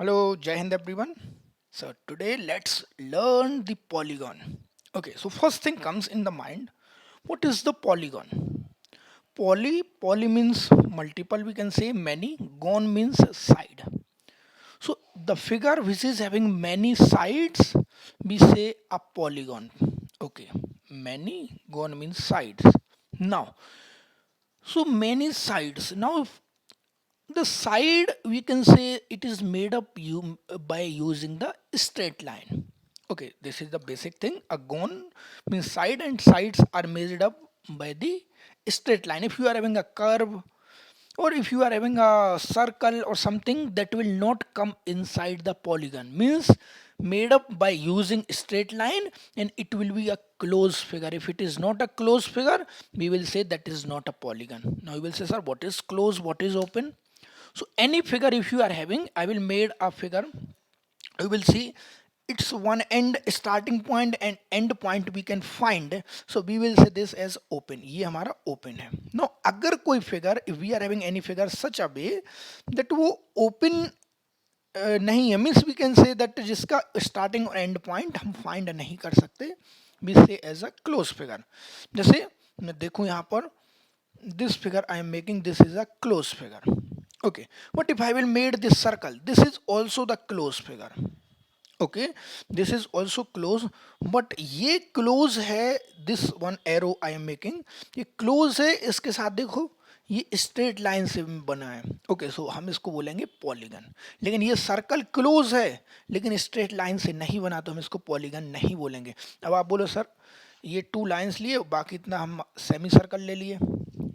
Hello, Jai Hind everyone. So today let's learn the polygon. Okay, so first thing comes in the mind, what is the polygon? Poly means multiple, we can say many, gon means side. So the figure which is having many sides, we say a polygon. Okay, many, gon means sides. Now, so many sides. Now the side, we can say it is made up by using the straight line. Okay, this is the basic thing. A cone means side, and sides are made up by the straight line. If you are having a curve, or if you are having a circle or something, that will not come inside the polygon, means made up by using straight line, and it will be a closed figure. If it is not a closed figure, we will say that is not a polygon. Now you will say, sir, what is closed, what is open? So any figure if you are having, I will made a figure, you will see it's one end starting point and end point we can find. So we will say this as open. ये हमारा open है. Now अगर कोई figure, if we are having any figure such a way that वो open नहीं है, means we can say that जिसका starting और एंड पॉइंट हम फाइंड नहीं कर सकते, we say as a close figure. जैसे मैं देखूं यहाँ पर, this figure I am making, this is a closed figure. Okay, what if I will made this circle? This is also the closed figure. Okay, this is also close, but ये close है, this one arrow I am making, ये close है, इसके साथ देखो ये straight line से बना है. ओके, सो हम इसको बोलेंगे पॉलीगन. लेकिन ये सर्कल क्लोज है लेकिन स्ट्रेट लाइन से नहीं बना, तो हम इसको पॉलीगन नहीं बोलेंगे. अब आप बोलो सर, ये टू लाइंस लिए, बाकी इतना हम सेमी सर्कल ले लिए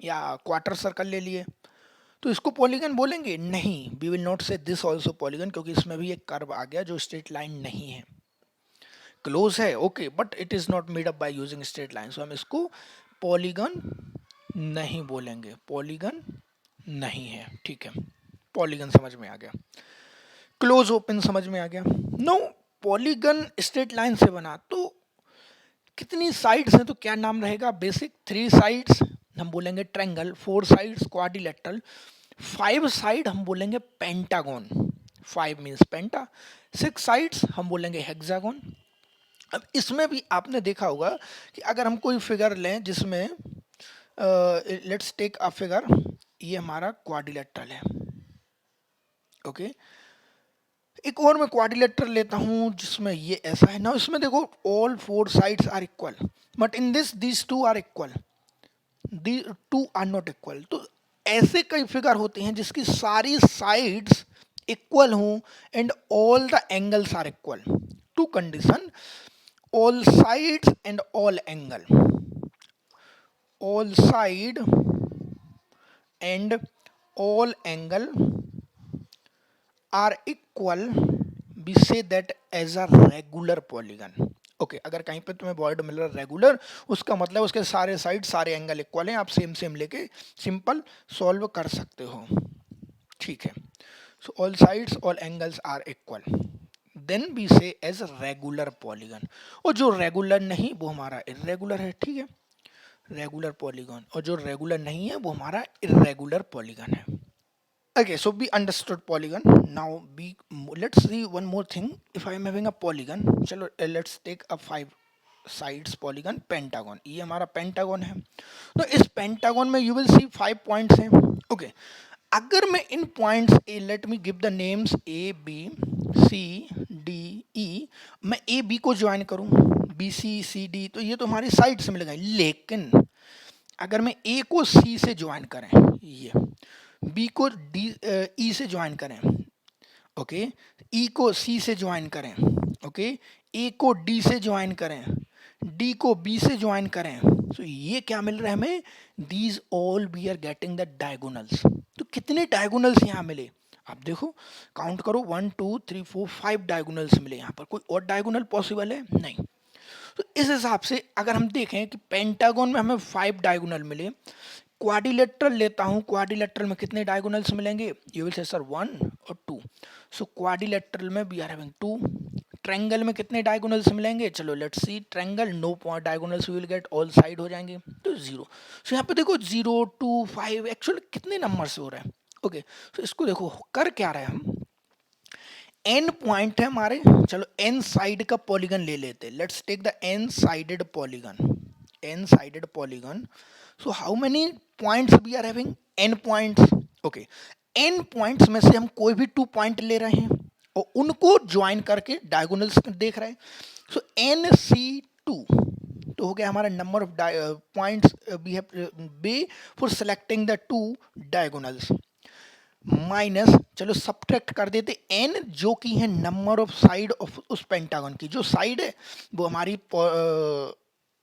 या क्वार्टर सर्कल ले लिए, तो इसको पॉलीगन बोलेंगे? नहीं, वी विल नॉट से दिस ऑल्सो पॉलीगन, क्योंकि इसमें भी एक कर्व आ गया जो स्ट्रेट लाइन नहीं है. क्लोज है, okay, but it is not made up by using straight line, so हम इसको पॉलीगन नहीं बोलेंगे. पॉलीगन नहीं है, ठीक है. पॉलीगन समझ में आ गया, क्लोज ओपन समझ में आ गया. नो, पॉलीगन स्ट्रेट लाइन से बना, तो कितनी साइड्स हैं, तो क्या नाम रहेगा? बेसिक थ्री साइड्स हम बोलेंगे triangle, four sides quadrilateral, five side हम बोलेंगे पेंटागन. फाइव मीन्स पेंटा. सिक्स साइड्स हम बोलेंगे हेक्सागन. अब इसमें भी आपने देखा होगा कि अगर हम कोई फिगर लें जिसमें लेट्स टेक अ फिगर, ये हमारा क्वाड्रिलेटरल है. ओके, एक और मैं क्वाड्रिलेटरल लेता हूं जिसमें ये ऐसा है ना. इसमें देखो all four sides are equal, but in this these two are equal, the two are not equal. तो ऐसे कई फिगर होते हैं जिसकी सारी साइड्स इक्वल हों and all the angles are equal. Two condition, all sides and all angle, all side and all angle are equal, we say that as a regular polygon. Okay, अगर कहीं पे तुम्हें word मिल रहा है regular, उसका मतलब उसके सारे साइड सारे एंगल इक्वल हैं. आप सेम सेम लेके सिंपल सॉल्व कर सकते हो, ठीक है. So all sides all angles are equal, then we say as regular polygon. और जो रेगुलर नहीं वो हमारा इरेगुलर है, ठीक है, रेगुलर पॉलीगन. और जो रेगुलर नहीं है वो हमारा इरेगुलर पॉलीगन है. Okay, so we understood polygon. Now we let's see one more thing. If I am having a polygon, चलो let's take a five sides polygon, pentagon. ये हमारा pentagon है. तो इस pentagon में you will see five points हैं. Okay, अगर मैं इन points A, let me give the names A, B, C, D, E, मैं A, B को ज्वाइन करूँ, B, C, C, D, तो ये तो हमारी साइड से मिलेगा. लेकिन अगर मैं A को C से ज्वाइन करें, ये बी को डी ई से ज्वाइन करें, ओके, ई को सी से ज्वाइन करें, ओके, ए को डी से ज्वाइन करें, डी को बी से ज्वाइन करें, तो ये क्या मिल रहा है हमें? These all we are getting the diagonals. तो कितने डायगोनल्स यहाँ मिले? आप देखो, काउंट करो, 1 2 3 4 5 डायगोनल्स मिले. यहाँ पर कोई और डायगोनल पॉसिबल है? नहीं. तो इस हिसाब से अगर हम देखें कि पेंटागन में हमें 5 डायगोनल मिले, क्वाड्रिलेटरल लेता हूं, क्वाड्रिलेटरल में कितने डायगोनल्स मिलेंगे? यू विल से सर 1 और 2. सो क्वाड्रिलेटरल में वी आर हैविंग 2. ट्रायंगल में कितने डायगोनल्स मिलेंगे? चलो let's see. Triangle no diagonals we will get, all side हो जाएंगे, तो 0. सो यहाँ पे देखो 0 2 5 एक्चुअली कितने नंबर से हो रहा है. ओके, तो इसको देखो कर क्या रहा है हम, एन पॉइंट है हमारे, चलो एन साइड का पॉलीगन ले लेते हैं। Let's take the n sided polygon, n sided polygon. So how many points we are having? N points. Okay, n points में से हम कोई भी 2 पॉइंट ले रहे हैं और उनको ज्वाइन करके डायगोनल्स देख रहे हैं। सो एन सी टू तो हो गया हमारा number of points we have be for selecting the 2 diagonals, minus, चलो सब्ट्रैक्ट कर देते एन जो कि है नंबर ऑफ साइड ऑफ उस पेंटागन की, जो साइड है वो हमारी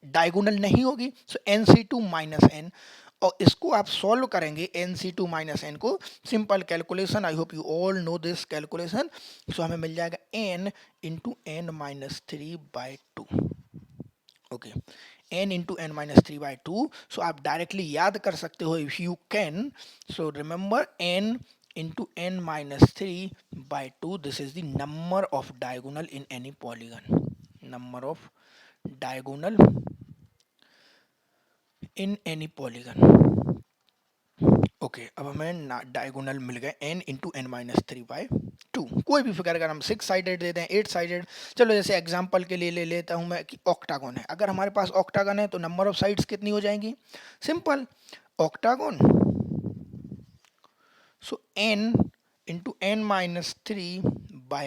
डायगोनल नहीं होगी। So n C two minus n, और इसको आप सॉल्व करेंगे n C two minus n को, simple calculation, I hope you all know this calculation. So हमें मिल जाएगा N into n minus three by two. Okay, n into n minus three by two. So आप directly याद कर सकते हो if you can. So remember n into n minus 3 by 2, this is the number of diagonal in any polygon, number of diagonal in any polygon। Okay, अब हमें diagonal मिल गए n into n minus three by two. कोई भी figure, अगर हम 6 sided दे दें, 8 sided, चलो जैसे एग्जांपल के लिए ले लेता हूं मैं कि ऑक्टागन है। अगर हमारे पास ऑक्टागन है तो नंबर ऑफ साइड्स कितनी हो जाएंगी? Simple, octagon, so n into n minus 3 by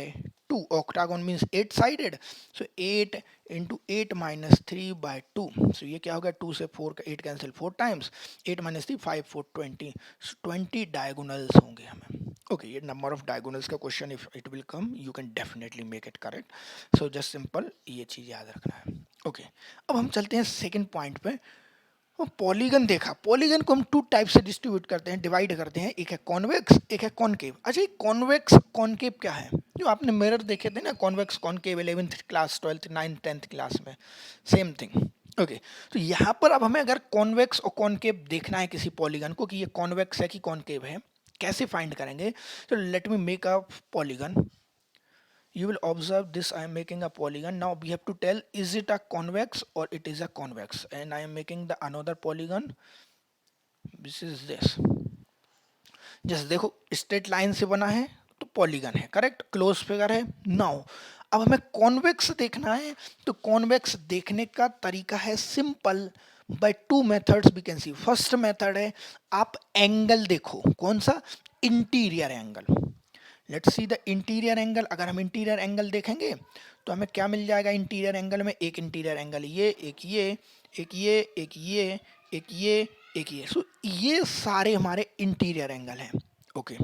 2. Octagon means 8 sided. So 8 into 8 minus 3 by 2. So ये क्या होगा? 2 से 4 का 8 cancel 4 times, 8 minus 3 5 4 20. So 20 diagonals होंगे हमें। Okay, ये number of diagonals का question if it will come, you can definitely make it correct. So just simple ये चीज याद रखना है। Okay, अब हम चलते हैं सेकंड पॉइंट पे। पॉलीगन देखा, पॉलीगन को हम 2 टाइप से डिस्ट्रीब्यूट करते हैं, डिवाइड करते हैं, एक है कॉन्वेक्स, एक है कॉनकेव। अच्छा, ये कॉन्वेक्स कॉनकेव क्या है? जो आपने मिरर देखे थे ना, convex concave 11th class 12th 9th 10th class में, सेम थिंग। ओके, तो यहाँ पर अब हमें अगर कॉन्वेक्स और कॉनकेव देखना है किसी पॉलीगन को कि ये कॉन्वेक्स है कि कॉनकेव है, कैसे फाइंड करेंगे? तो let me make a polygon. You will observe this, I am making a polygon. Now we have to tell is it a convex or it is a convex, and I am making the another polygon. This is this, जैसे देखो straight line से बना है तो polygon है, correct, close figure है। Now अब हमें कॉन्वेक्स देखना है, तो कॉन्वेक्स देखने का तरीका है simple, by 2 methods we can see. First method है आप एंगल देखो, कौन सा? Interior angle. Let's see the interior angle. अगर हम इंटीरियर एंगल देखेंगे तो हमें क्या मिल जाएगा? इंटीरियर एंगल में एक इंटीरियर एंगल ये, एक ये, एक ये, एक ये, एक ये, एक ये। सो ये सारे हमारे इंटीरियर एंगल हैं। ओके,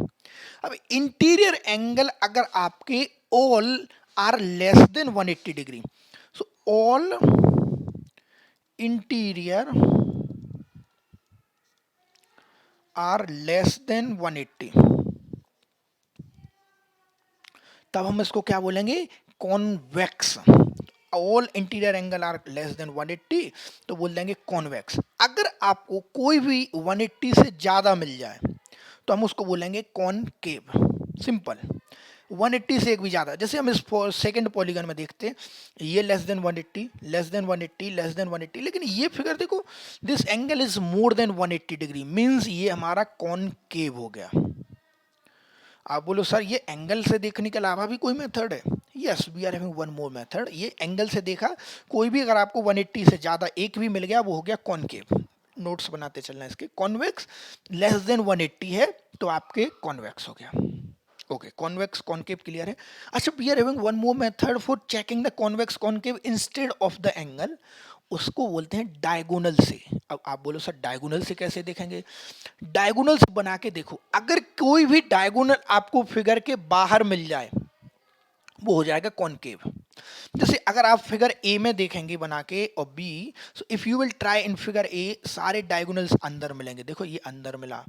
अब इंटीरियर एंगल अगर आपके all are less than 180 degree, so all interior are less than 180, तब हम इसको क्या बोलेंगे? Convex. All interior angle are less than 180 तो बोल देंगे कॉन्वेक्स। अगर आपको कोई भी 180 से ज्यादा मिल जाए तो हम उसको बोलेंगे कॉनकेव। सिंपल, 180 से एक भी ज्यादा, जैसे हम इस सेकंड पॉलीगन में देखते हैं, ये less than 180, less than 180, less than 180, लेकिन ये फिगर देखो, this angle is more than 180 degree, means ये हमारा कॉनकेव हो गया। आप बोलो सर ये एंगल से देखने के अलावा भी कोई मेथड है? Yes, we are having one more method. ये एंगल से देखा, कोई भी अगर आपको 180 से ज़्यादा एक भी मिल गया वो हो गया कॉनकेव। नोट्स बनाते चलना इसके। कॉन्वेक्स लेस देन 180 है तो आपके कॉन्वेक्स हो गया। ओके, कॉन्वेक्स कॉनकेव क्लियर है। अच्छा, we are having one more method for checking the convex concave instead of the angle, उसको बोलते हैं डायगोनल से। अब आप बोलो सर डायगोनल से कैसे देखेंगे? डायगोनल से बना के देखो, अगर कोई भी डायगोनल आपको फिगर के बाहर मिल जाए वो हो जाएगा कॉनकेव। जैसे अगर आप फिगर ए में देखेंगे बना के और बी, so if you will try in figure A, सारे डायगोनल्स अंदर मिलेंगे। देखो ये अंदर मिला,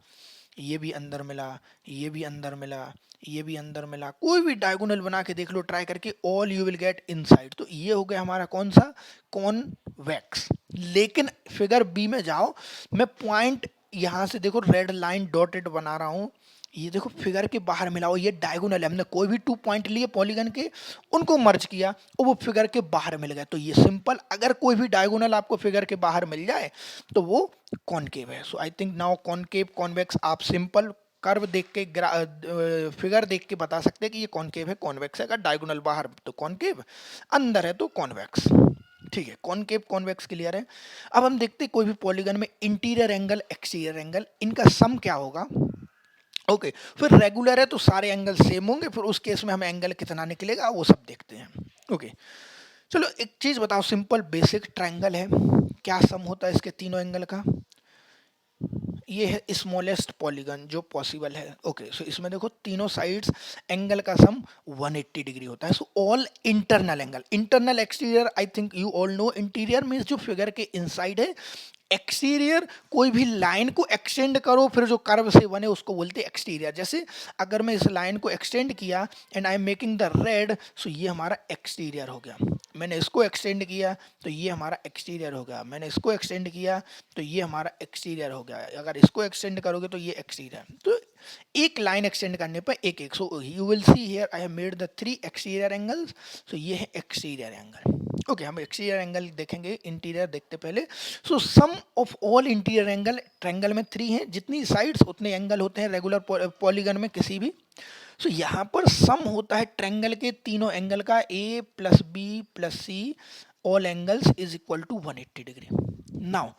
ये भी अंदर मिला, ये भी अंदर मिला, ये भी अंदर मिला। कोई भी डायगोनल बना के देख लो ट्राई करके, all you will get inside. तो ये हो गया हमारा कौन सा? कॉन्वेक्स। लेकिन फिगर बी में जाओ, मैं पॉइंट यहां से देखो रेड लाइन डॉटेड बना रहा हूं, ये देखो फिगर के बाहर मिलाओ, ये डायगोनल है। हमने कोई भी 2 पॉइंट लिए पॉलीगन के, उनको मर्ज किया और वो फिगर के बाहर मिल गए। तो ये सिंपल, अगर कोई भी डायगोनल आपको फिगर के बाहर मिल जाए तो वो कॉनकेव है। So I think now concave convex आप सिंपल कर्व देख के फिगर देख के बता सकते हैं कि ये कॉनकेव है कॉन्वेक्स है। अगर डायगोनल बाहर तो कॉनकेव, अंदर है तो कॉन्वेक्स। ठीक है, कॉनकेव कॉन्वेक्स क्लियर है। अब हम देखते हैं कोई भी पॉलीगन में इंटीरियर एंगल एक्सटीरियर एंगल इनका सम क्या होगा। ओके फिर रेगुलर है तो सारे एंगल सेम होंगे, फिर उस केस में हमें एंगल कितना निकलेगा वो सब देखते हैं। ओके चलो एक चीज बताओ, सिंपल बेसिक ट्रायंगल है, क्या सम होता है इसके तीनों एंगल का। ये है स्मॉलेस्ट पॉलीगन जो पॉसिबल है। ओके सो इसमें देखो तीनों साइड्स एंगल का सम 180 डिग्री होता है। So all internal angle, internal exterior I think you all no, interior means जो फिगर के इनसाइड है, एक्सटीरियर कोई भी लाइन को एक्सटेंड करो फिर जो कर्व से बने उसको बोलते हैं एक्सटीरियर। जैसे अगर मैं इस लाइन को एक्सटेंड किया and I am making the red, so ये हमारा एक्सटीरियर हो गया। मैंने इसको एक्सटेंड किया तो ये हमारा एक्सटीरियर हो गया, मैंने इसको एक्सटेंड किया तो ये हमारा एक्सटीरियर हो गया, अगर इसको एक्सटेंड करोगे तो ये एक्सटीरियर। तो एक लाइन एक्सटेंड करने पर एक एक, so you will see here I have made the 3 exterior angles. So ये है एक्सटीरियर एंगल। ओके हम एक्सटीरियर एंगल देखेंगे, इंटीरियर देखते पहले। So sum of all interior angle, triangle में 3 हैं, जितनी साइड्स उतने एंगल होते हैं रेगुलर पॉलीगन में किसी भी। सो यहाँ पर सम होता है ट्रायंगल के तीनों एंगल का, A plus B plus C all angles is equal to 180 degree. Now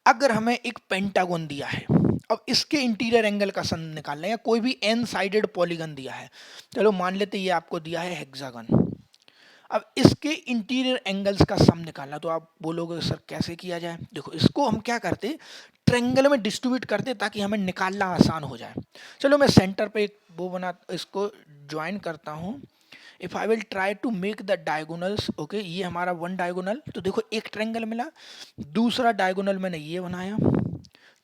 अगर हमें एक पेंटागन दिया है, अब इसके इंटीरियर एंगल का सम निकालना है, या कोई भी एन साइडेड पॉलीगन दिया है, चलो मान लेते ये आपको दिया है हेक्सागन। अब इसके इंटीरियर एंगल्स का सम निकालना, तो आप बोलोगे सर कैसे किया जाए। देखो इसको हम क्या करते, ट्रायंगल में डिस्ट्रीब्यूट करते ताकि हमें निकालना आसान हो जाए। चलो मैं सेंटर पे एक वो बना, इसको ज्वाइन करता हूँ। If I will try to make the diagonals, okay ये हमारा वन डायगोनल, तो देखो एक ट्रायंगल मिला, दूसरा डायगोनल मैंने ये बनाया,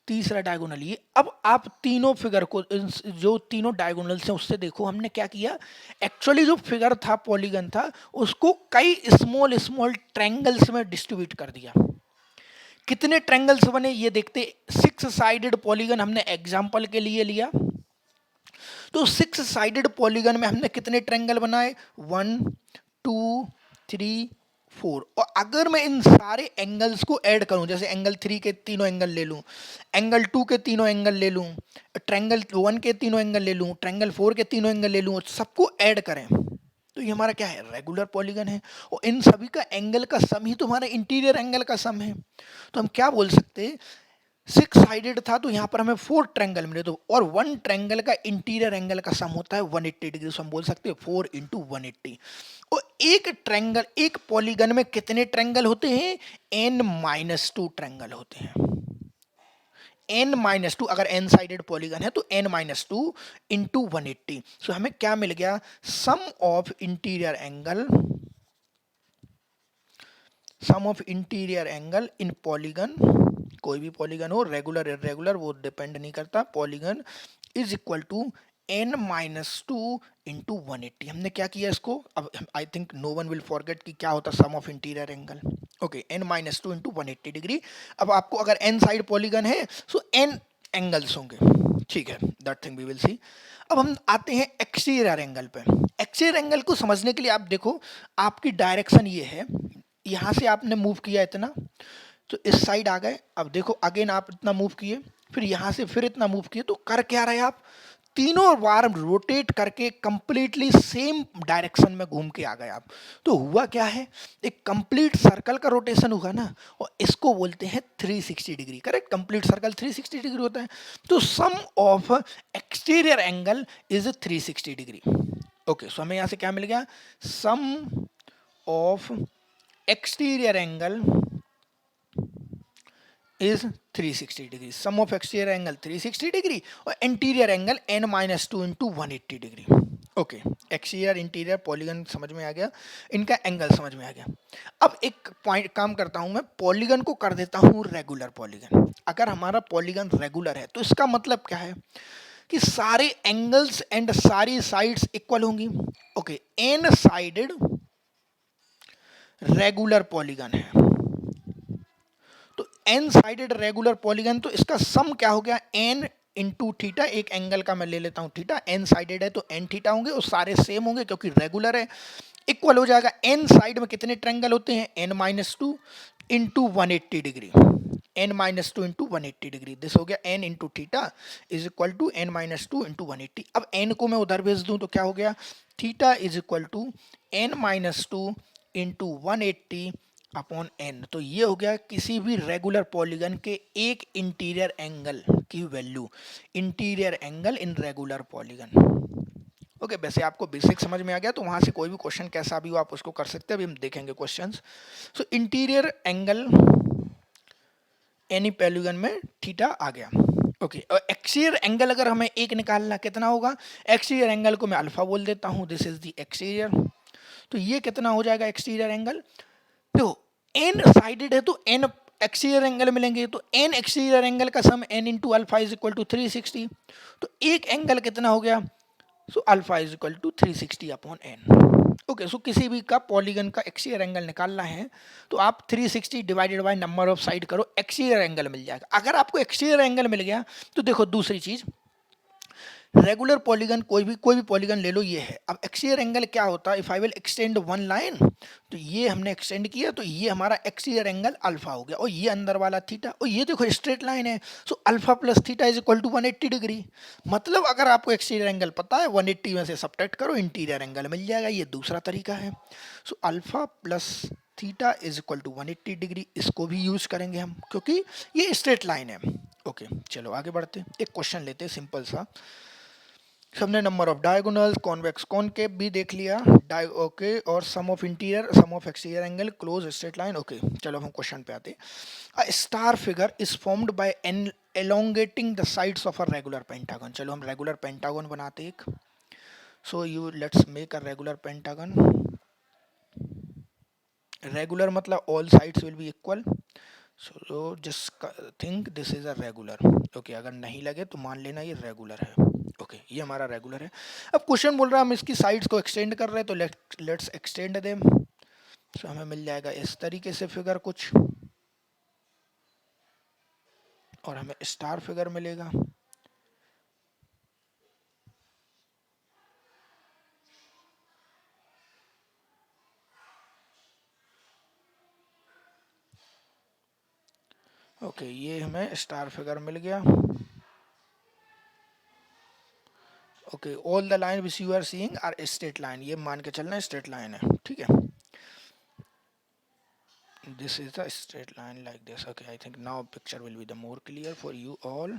तीसरा डायगोनल ये। अब आप तीनों फिगर को, जो तीनों डायगोनल्स हैं उससे देखो हमने क्या किया, एक्चुअली जो फिगर था पॉलीगन था उसको कई स्मॉल स्मॉल ट्रायंगल्स में डिस्ट्रीब्यूट कर दिया। कितने ट्रायंगल्स बने ये देखते, 6 साइडेड पॉलीगन हमने एग्जांपल के लिए लिया, तो 6 साइडेड पॉलीगन में हमने कितने ट्रायंगल बनाए, 1 2 3 4। और अगर मैं इन सारे एंगल्स को ऐड करूं, जैसे एंगल 3 के तीनों एंगल ले लूं, एंगल 2 के तीनों एंगल ले लूं, ट्रायंगल 1 के तीनों एंगल ले लूं, ट्रायंगल 4 के तीनों एंगल ले लूं, सबको ऐड करें तो ये हमारा क्या है, रेगुलर पॉलीगन है। और इन सभी का एंगल का सम ही तो हमारा इंटीरियर एंगल का सम है। तो हम क्या बोल सकते हैं, 6 साइडेड था तो यहाँ पर हमें 4 ट्रायंगल मिले, तो और 1 ट्रायंगल का इंटीरियर एंगल का सम होता है 180 डिग्री। तो हम बोल सकते हैं 4 इंटू 180। और एक ट्रायंगल, एक पॉलीगन में कितने ट्रायंगल होते हैं, n-2 ट्रायंगल होते हैं। n-2, अगर n साइडेड पॉलीगन है तो n-2 इंटू 180। सो हमें क्या मिल गया, sum of interior angle, sum of interior angle in polygon, कोई भी पॉलीगन हो, रेगुलर इरेगुलर वो डिपेंड नहीं करता, polygon is equal to n-2 into 180। हमने क्या किया इसको, अब I think no one will forget कि क्या होता sum of interior angle. Okay n-2 into 180 degree. अब आपको अगर n साइड पॉलीगन है सो n एंगल्स होंगे, ठीक है, that thing we will see. अब हम आते हैं एक्सटीरियर एंगल पे। एक्सटीरियर एंगल को समझने के लिए आप देखो, आपकी डायरेक्शन ये है, यहाँ से आपने मूव किया इतना तो इस साइड आ गए, अब देखो अगेन आप इतना मूव किए, फिर यहाँ से फिर इतना मूव किए, तो कर क्या रहे आप, तीनों बार रोटेट करके कंप्लीटली सेम डायरेक्शन में घूम के आ गए आप। तो हुआ क्या है, एक कंप्लीट सर्कल का रोटेशन हुआ ना, और इसको बोलते हैं 360 degree, correct, complete circle 360 degree होता है। तो sum of exterior angle is 360 degree. Okay so हमें यहाँ से क्या मिल गया, sum of exterior angle is 360 degree, sum of exterior angle 360 degree और interior angle n-2 into 180 degree. Okay exterior interior polygon समझ में आ गया, इनका एंगल समझ में आ गया। अब एक पॉइंट काम करता हूं मैं, पॉलीगन को कर देता हूं रेगुलर पॉलीगन। अगर हमारा पॉलीगन रेगुलर है तो इसका मतलब क्या है कि सारे एंगल्स एंड सारी साइड्स इक्वल होंगी। Okay n sided regular polygon है, तो एन साइडेड रेगुलर पॉलीगन, तो इसका सम क्या हो गया, एन इंटू थीटा, एक एंगल का मैं ले लेता हूं थीटा, एन साइडेड है तो एन थीटा होंगे और सारे सेम होंगे क्योंकि रेगुलर है, इक्वल हो जाएगा एन साइड में कितने ट्रायंगल होते हैं, n-2 into 180 degree, n minus two into 180 degree. This हो गया n into theta is equal to n minus two into 180। अब n को मैं उधर भेज दूं तो क्या हो गया, theta is equal to n minus two into 180 upon n। तो ये हो गया किसी भी रेगुलर पॉलीगन के एक इंटीरियर एंगल की value, interior angle in regular polygon. Okay वैसे आपको बेसिक समझ में आ गया, तो वहां से कोई भी क्वेश्चन कैसा भी हो आप उसको कर सकते हैं। अभी हम देखेंगे क्वेश्चंस। सो इंटीरियर एंगल एनी पॉलीगन में थीटा आ गया। ओके और एक्सटीरियर एंगल अगर हमें एक निकालना कितना होगा, एक्सटीरियर एंगल को मैं अल्फा बोल देता हूं, दिस इज द एक्सटीरियर। तो ये कितना हो जाएगा एक्सटीरियर एंगल, देखो एन साइडेड है तो एन एक्सटीरियर एंगल मिलेंगे, तो एन एक्सटीरियर एंगल का sum n into alpha is equal to 360। तो एक एंगल कितना हो गया, so alpha is equal to 360 upon n. Okay so किसी भी का पॉलीगन का एक्सटीरियर एंगल निकालना है तो आप 360 divided by number of side करो, एक्सटीरियर एंगल मिल जाएगा। अगर आपको एक्सटीरियर एंगल मिल गया तो देखो दूसरी चीज, रेगुलर पॉलीगन कोई भी पॉलीगन ले लो, ये है। अब एक्सटीरियर एंगल क्या होता है, if I will extend one line, तो ये हमने एक्सटेंड किया तो ये हमारा एक्सटीरियर एंगल अल्फा हो गया, और ये अंदर वाला थीटा, और ये देखो स्ट्रेट लाइन है, so alpha plus theta is equal to 180 degree. मतलब अगर आपको एक्सटीरियर एंगल पता है 180 में से सब्ट्रैक्ट करो, इंटीरियर एंगल मिल जाएगा। ये दूसरा तरीका है। So alpha plus theta is equal to 180 degree, इसको भी यूज करेंगे हम क्योंकि ये स्ट्रेट लाइन है। ओके चलो आगे बढ़ते, एक क्वेश्चन लेते हैं सिंपल सा। हमने number of diagonals, convex concave भी देख लिया, ओके, और sum of interior, sum of exterior angle, close straight line. Okay चलो हम क्वेश्चन पे आते हैं। A star figure is formed by an elongating the sides of a regular pentagon। चलो हम रेगुलर पेंटागन बनाते एक। So you let's make a regular pentagon. Regular मतलब all sides will be equal, so just think this is a regular. Okay अगर नहीं लगे तो मान लेना ये रेगुलर है। ओके ये हमारा रेगुलर है। अब क्वेश्चन बोल रहा है हम इसकी साइड्स को एक्सटेंड कर रहे हैं, तो लेट्स एक्सटेंड देम। सो हमें मिल जाएगा इस तरीके से फिगर कुछ, और हमें स्टार फिगर मिलेगा। ओके ये हमें स्टार फिगर मिल गया। Okay all the line which you are seeing are straight line, ये मान के चलना स्ट्रेट लाइन है, ठीक है। This is the straight line like this। Okay I think now picture will be the more clear for you all।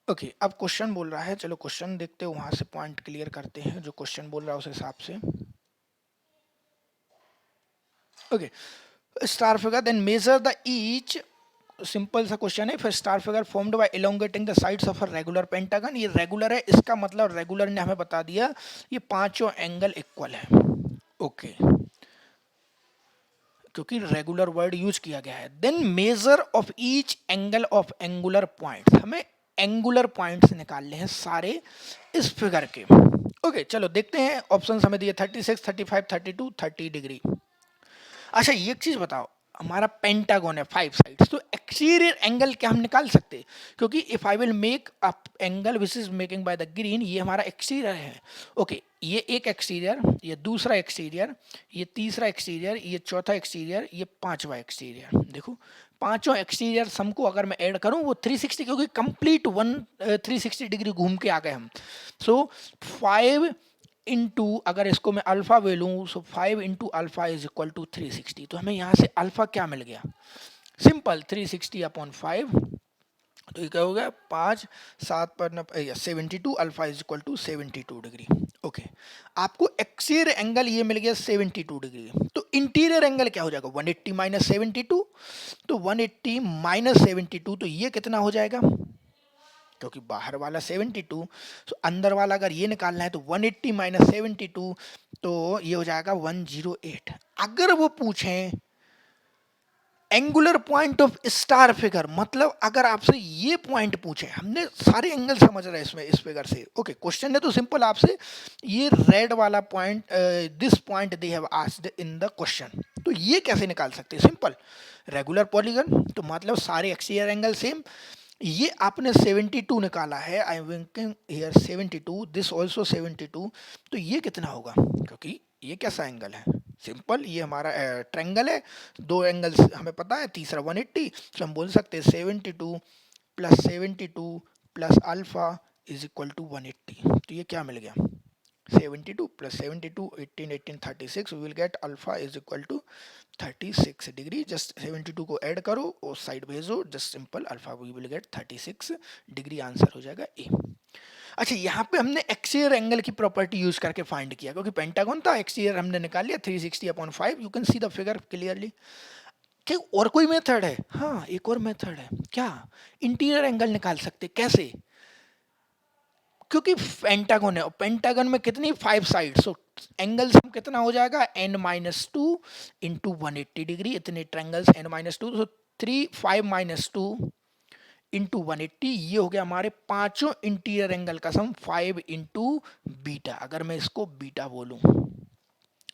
Okay अब question बोल रहा है, चलो क्वेश्चन देखते हैं, वहां से पॉइंट क्लियर करते हैं जो क्वेश्चन बोल रहा है उस हिसाब से। Okay star figure then measure the each, simple सा क्वेश्चन है। फिर star figure formed by elongating the sides of a regular pentagon, ये रेगुलर है, इसका मतलब रेगुलर ने हमें बता दिया ये पांचों एंगल इक्वल है। ओके क्योंकि रेगुलर वर्ड यूज किया गया है। Then measure of each angle of angular points, हमें एंगुलर पॉइंट्स निकालने हैं सारे इस फिगर के। ओके चलो देखते हैं, ऑप्शन हमें दिए 36, 35, 32, 30 डिग्री। अच्छा ये एक चीज बताओ, हमारा पेंटागन है 5 साइड्स, तो एक्सटीरियर एंगल क्या हम निकाल सकते हैं, क्योंकि if I will make a angle which is making by the green, ये हमारा एक्सटीरियर है। ओके ये एक एक्सटीरियर, ये दूसरा एक्सटीरियर, ये तीसरा एक्सटीरियर, ये चौथा एक्सटीरियर, ये पांचवा एक्सटीरियर। देखो पांचों एक्सटीरियर सम को अगर मैं ऐड करूं वो 360, क्योंकि कंप्लीट 360 डिग्री घूम के आ गए हम। सो 5 इंटू, अगर इसको मैं अल्फा वे लूँ, so 5 into alpha is equal to 360। तो हमें यहाँ से अल्फा क्या मिल गया, सिंपल 360 अपॉन 5, तो ये क्या हो गया 5 7 पर 72, alpha is equal to 72 degree. Okay आपको एक्सटीरियर एंगल ये मिल गया 72 डिग्री, तो इंटीरियर एंगल क्या हो जाएगा 180 माइनस 72, तो 180 माइनस 72, तो ये कितना हो जाएगा, क्योंकि बाहर वाला 72, तो अंदर वाला अगर ये निकालना है तो 180 माइनस 72, तो ये हो जाएगा 108। अगर वो पूछें angular point of star figure, मतलब अगर आपसे ये पॉइंट पूछे, हमने सारे एंगल समझ रहे हैं इसमें इस फिगर से। ओके क्वेश्चन ने तो सिंपल आपसे ये रेड वाला point, this point they have asked in the question, तो ये कैसे निकाल सकते हैं, सिंपल रेगुलर पॉलीगन, तो मतलब सारे एक्सटीरियर एंगल सेम, ये आपने 72 निकाला है, I am working here 72, this also 72, तो ये कितना होगा, क्योंकि ये कैसा एंगल है, सिंपल, ये हमारा ट्रायंगल है, दो एंगल्स हमें पता है, तीसरा 180, तो हम बोल सकते हैं 72 plus alpha is equal to 180, तो ये क्या मिल गया, 72 plus 72, 18, 18, 36, we will get alpha is equal to 36 degree, just 72 को ऐड करो और साइड भेजो, just simple alpha we will get 36 degree, answer हो जाएगा ए। अच्छा, यहाँ पे हमने एक्सियर एंगल की प्रॉपर्टी यूज करके फाइंड किया, क्योंकि पेंटागन था, एक्सियर हमने निकाल लिया 360/5, you can see the figure clearly. क्या और कोई मेथड है, हाँ एक और मेथड है, क्या, इंटीरियर एंगल निकाल सकते, कैसे, क्योंकि पेंटागन है और पेंटागन में कितनी 5 साइड, सो एंगल सम कितना हो जाएगा n-2 इंटू 180 डिग्री, इतने ट्रायंगल्स n-2, तो 3 5-2 इंटू 180, ये हो गया हमारे पांचों इंटीरियर एंगल का सम 5 इंटू बीटा, अगर मैं इसको बीटा बोलूं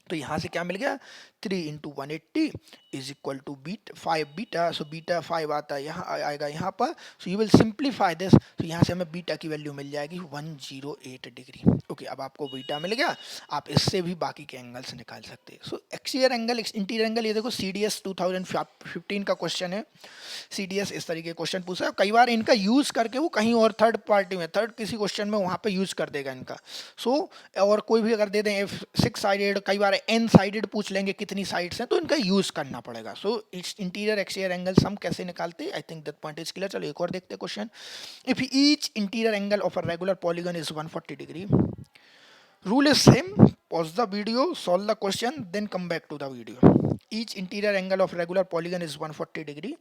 तो यहां से क्या मिल गया, 3 into 180 is equal to beta 5 beta, so beta 5 आता है यहाँ आएगा यहाँ पर, so you will simplify this, तो यहाँ से हमें बीटा की वैल्यू मिल जाएगी 108 डिग्री। ओके, अब आपको बीटा मिल गया, आप इससे भी बाकी के एंगल्स निकाल सकते हैं। सो एक्सियर एंगल, इंटीरियर एंगल, ये देखो CDS 2015 का क्वेश्चन है, CDS इस तरीके क्वेश्चन पूछा है, कई बार इनका यूज करके वो कहीं और थर्ड पार्टी में, थर्ड किसी क्वेश्चन में वहां पे यूज कर देगा इनका। सो और कोई भी अगर दे दें 6 साइडेड, कई बार n साइडेड पूछ लेंगे कितनी साइड्स हैं, तो इनका यूज करना पड़ेगा। सो इंटीरियर एक्सटीरियर एंगल सम कैसे निकालते हैं, I think that point is clear. चलो एक और देखते हैं question. If each interior angle of a regular polygon is 140 degree, rule is same, pause the video, solve the question, then come back to the video. Each interior angle of regular polygon is 140 degree,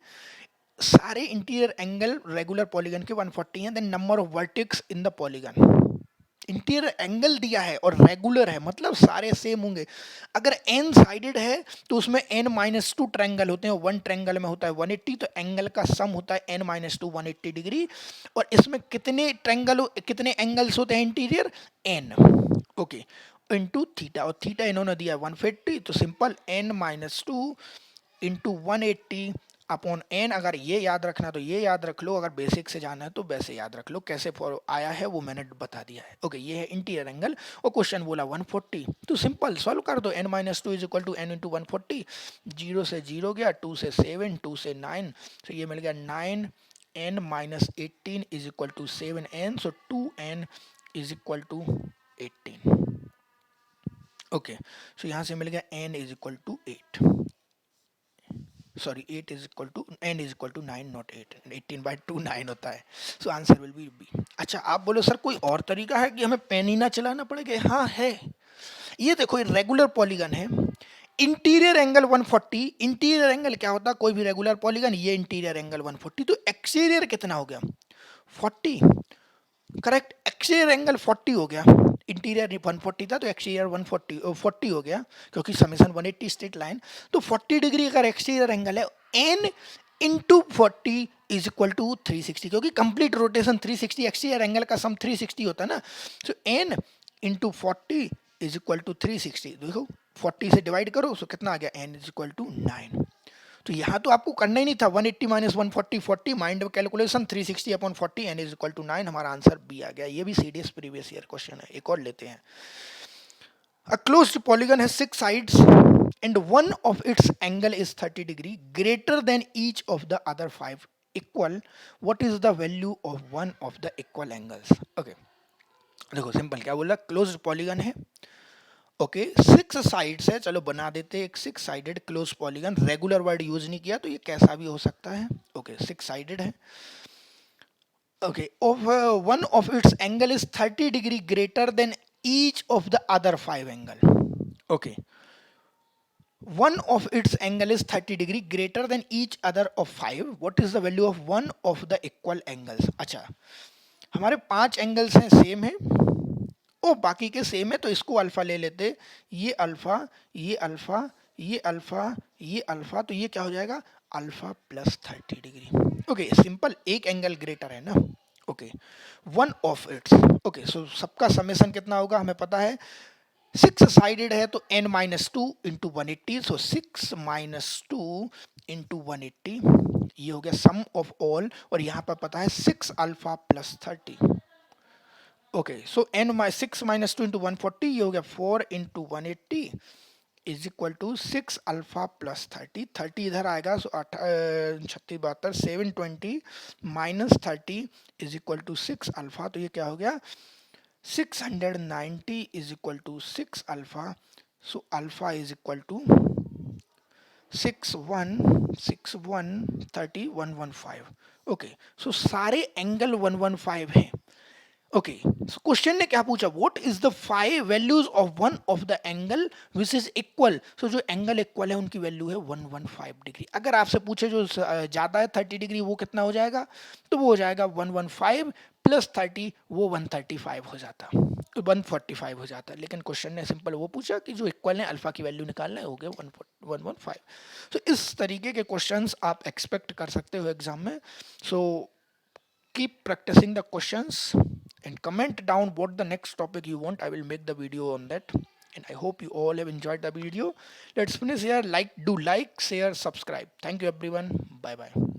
सारे interior angle regular polygon के 140 हैं, then number of vertex in the polygon, interior angle दिया है और regular है, मतलब सारे same होंगे। अगर n साइडेड है तो उसमें n-2 ट्रायंगल होते हैं, वन ट्रायंगल में होता है 180, तो एंगल का सम होता है n-2 180 डिग्री, और इसमें कितने ट्रायंगल, कितने एंगल्स होते हैं interior, n, okay, into theta, और थीटा इन्होंने दिया 150, तो simple n-2 into 180 upon n, अगर ये याद रखना तो ये याद रख लो, अगर बेसिक से जाना है तो वैसे याद रख लो, कैसे आया है वो मैंने बता दिया है। ओके, ये है इंटीरियर एंगल और क्वेश्चन बोला 140, तो सिंपल सॉल्व कर दो, n-2 is equal to n into 140, 0 से 0 गया, 2 से 7, 2 से 9, तो ये मिल गया 9n-18 is equal to 7n, so 2n is equal to 18। Okay, so यहाँ से मिल गया n is equal to 8, sorry 8 is equal to n is equal to 9, not 8, 18/2 9 होता है, so answer will be B. अच्छा, आप बोलो सर कोई और तरीका है कि हमें पेन ही ना चलाना पड़ेगा, हाँ है, ये देखो ये रेगुलर पॉलीगन है, इंटीरियर एंगल 140, इंटीरियर एंगल क्या होता है, कोई भी रेगुलर पॉलीगन, ये इंटीरियर एंगल 140, तो एक्सटीरियर कितना हो गया 40, करेक्ट, एक्सटीरियर एंगल 40 हो गया, इंटीरियर 140 था तो एक्सटीरियर 140 हो गया, क्योंकि समेशन 180 स्ट्रेट लाइन, तो 40 डिग्री अगर एक्सटीरियर एंगल है, n into 40 is equal to 360, क्योंकि कंप्लीट रोटेशन 360, एक्सटीरियर एंगल का सम 360 होता है ना, so n into 40 is equal to 360, देखो 40 से डिवाइड करो, सो कितना आ गया, n इज इक्वल टू 9, तो यहाँ तो आपको करना ही नहीं था, 180 minus 140 40, mind calculation 360 upon 40, n is equal to 9, हमारा आंसर बी आ गया। ये भी सीडीएस प्रीवियस ईयर क्वेश्चन है, एक और लेते हैं। A closed polygon has 6 sides and one of its angle is 30 degree greater than each of the other 5 equal, what is the value of one of the equal angles? Okay, देखो simple क्या बोला, closed polygon है, okay, 6 sides है, चलो बना देते एक 6 sided close polygon, regular word use नहीं किया तो ये कैसा भी हो सकता है, ओके 6 साइडेड है, okay, of one of it's angle is 30 degree greater than each of the other 5 angle, okay, one of its angle is 30 degree greater than each other of 5, what is the value of one of the equal angles? अच्छा, हमारे 5 angles हैं, same है, ओ बाकी के same है, तो इसको alpha ले लेते, ये अल्फा, ये अल्फा, ये अल्फा, ये अल्फा, तो ये क्या हो जाएगा, alpha plus 30 degree, okay, simple, एक एंगल ग्रेटर है ना, okay, one of its, okay, so सबका समेशन कितना होगा हमें पता है, 6 साइडेड है तो n-2 इंटू 180, सो 6 - 2 इंटू 180, ये हो गया सम ऑफ ऑल, और यहाँ पर पता है 6 alpha plus 30। Okay, so n माइ 6 माइनस 2 इंटू 140, ये हो गया 4 into 180 is equal to 6 alpha plus 30। 30 इधर आएगा, so 36 72 720 minus 30 is equal to 6 alpha, तो ये क्या हो गया 690 is equal to 6 alpha. So alpha is equal to 61 okay, so सारे एंगल 115 हैं। ओके, सो क्वेश्चन ने क्या पूछा, what is the 5 values of one of the angle which is equal. सो जो एंगल इक्वल है उनकी वैल्यू है 115 डिग्री। अगर आपसे पूछे जो ज्यादा है 30 डिग्री, वो कितना हो जाएगा, तो वो हो जाएगा 115 प्लस 30, वो 135 हो जाता, 145 हो जाता। लेकिन क्वेश्चन ने सिंपल वो पूछा कि जो इक्वल है अल्फा की वैल्यू निकालना है, हो गया 115। तो इस तरीके के क्वेश्चंस आप एक्सपेक्ट कर सकते हो एग्जाम में। सो keep practicing the questions and comment down what the next topic you want. I will make the video on that, and I hope you all have enjoyed the video. Let's finish here. Do like, share, subscribe. Thank you everyone. Bye bye.